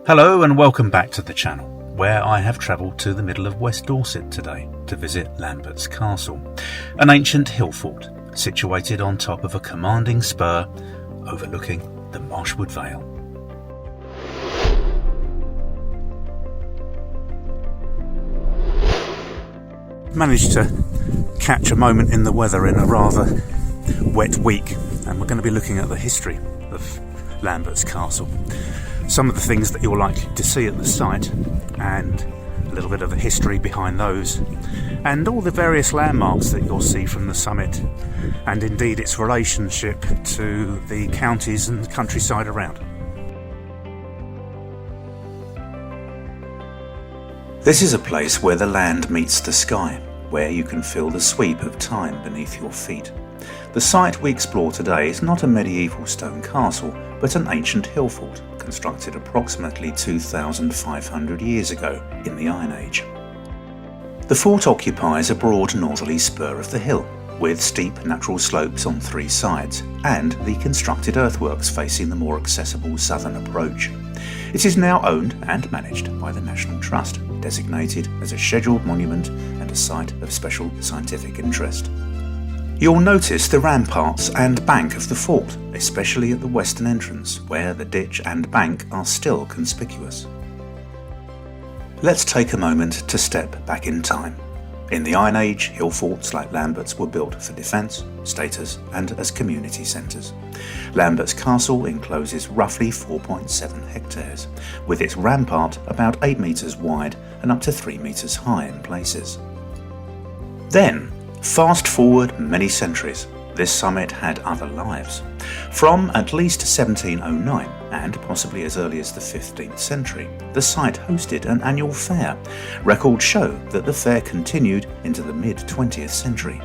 Hello and welcome back to the channel, where I have travelled to the middle of West Dorset today to visit Lambert's Castle, an ancient hill fort situated on top of a commanding spur overlooking the Marshwood Vale. Managed to catch a moment in the weather in a rather wet week, and we're going to be looking at the history of Lambert's Castle. Some of the things that you're likely to see at the site, and a little bit of the history behind those, and all the various landmarks that you'll see from the summit, and indeed its relationship to the counties and the countryside around. This is a place where the land meets the sky, where you can feel the sweep of time beneath your feet. The site we explore today is not a medieval stone castle, but an ancient hill fort constructed approximately 2,500 years ago in the Iron Age. The fort occupies a broad northerly spur of the hill, with steep natural slopes on three sides, and the constructed earthworks facing the more accessible southern approach. It is now owned and managed by the National Trust, designated as a scheduled monument and a site of special scientific interest. You'll notice the ramparts and bank of the fort, especially at the western entrance, where the ditch and bank are still conspicuous. Let's take a moment to step back in time. In the Iron Age, hill forts like Lambert's were built for defence, status and as community centres. Lambert's Castle encloses roughly 4.7 hectares, with its rampart about 8 metres wide and up to 3 metres high in places. Then, fast forward many centuries, this summit had other lives. From at least 1709, and possibly as early as the 15th century, the site hosted an annual fair. Records show that the fair continued into the mid-20th century.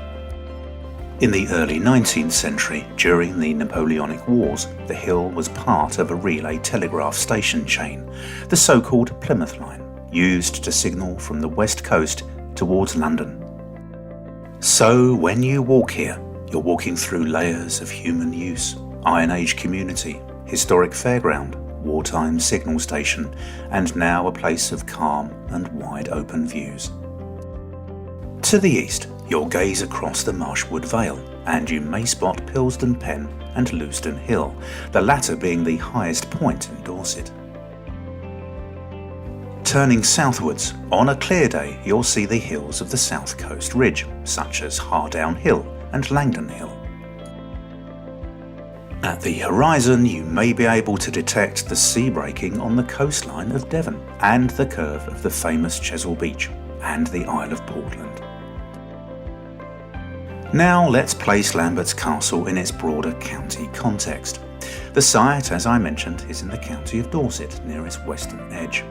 In the early 19th century, during the Napoleonic Wars, the hill was part of a relay telegraph station chain, the so-called Plymouth Line, used to signal from the west coast towards London. So when you walk here, you're walking through layers of human use, Iron Age community, historic fairground, wartime signal station, and now a place of calm and wide open views. To the east, you'll gaze across the Marshwood Vale, and you may spot Pilsdon Pen and Lewesdon Hill, the latter being the highest point in Dorset. Turning southwards, on a clear day you'll see the hills of the South Coast Ridge, such as Hardown Hill and Langdon Hill. At the horizon you may be able to detect the sea breaking on the coastline of Devon and the curve of the famous Chesil Beach and the Isle of Portland. Now let's place Lambert's Castle in its broader county context. The site, as I mentioned, is in the county of Dorset, near its western edge.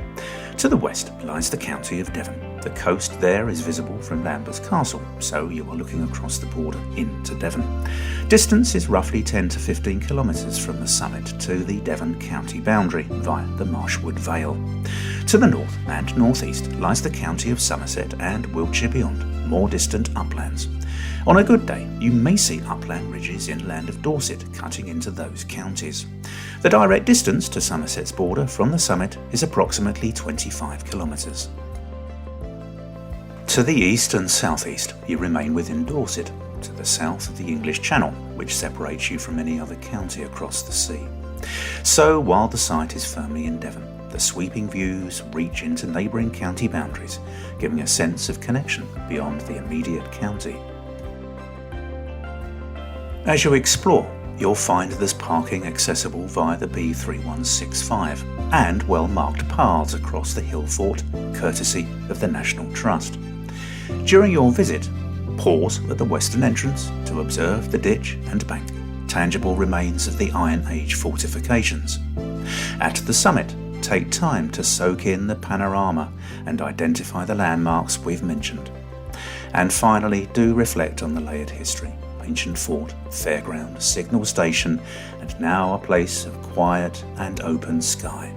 To the west lies the county of Devon. The coast there is visible from Lambert's Castle, so you are looking across the border into Devon. Distance is roughly 10 to 15 kilometres from the summit to the Devon county boundary via the Marshwood Vale. To the north and northeast lies the county of Somerset and Wiltshire beyond, more distant uplands. On a good day, you may see upland ridges inland of Dorset cutting into those counties. The direct distance to Somerset's border from the summit is approximately 25 kilometres. To the east and southeast, you remain within Dorset, to the south of the English Channel, which separates you from any other county across the sea. So, while the site is firmly in Devon, the sweeping views reach into neighbouring county boundaries, giving a sense of connection beyond the immediate county. As you explore, you'll find there's parking accessible via the B3165 and well-marked paths across the hill fort, courtesy of the National Trust. During your visit, pause at the western entrance to observe the ditch and bank, tangible remains of the Iron Age fortifications. At the summit, take time to soak in the panorama and identify the landmarks we've mentioned. And finally, do reflect on the layered history. Ancient fort, fairground, signal station, and now a place of quiet and open sky.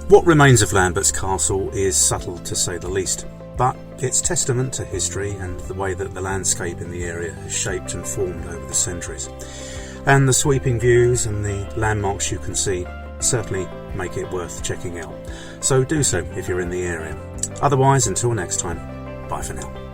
What remains of Lambert's Castle is subtle to say the least, but it's testament to history and the way that the landscape in the area has shaped and formed over the centuries. And the sweeping views and the landmarks you can see certainly make it worth checking out. So do so if you're in the area. Otherwise, until next time, bye for now.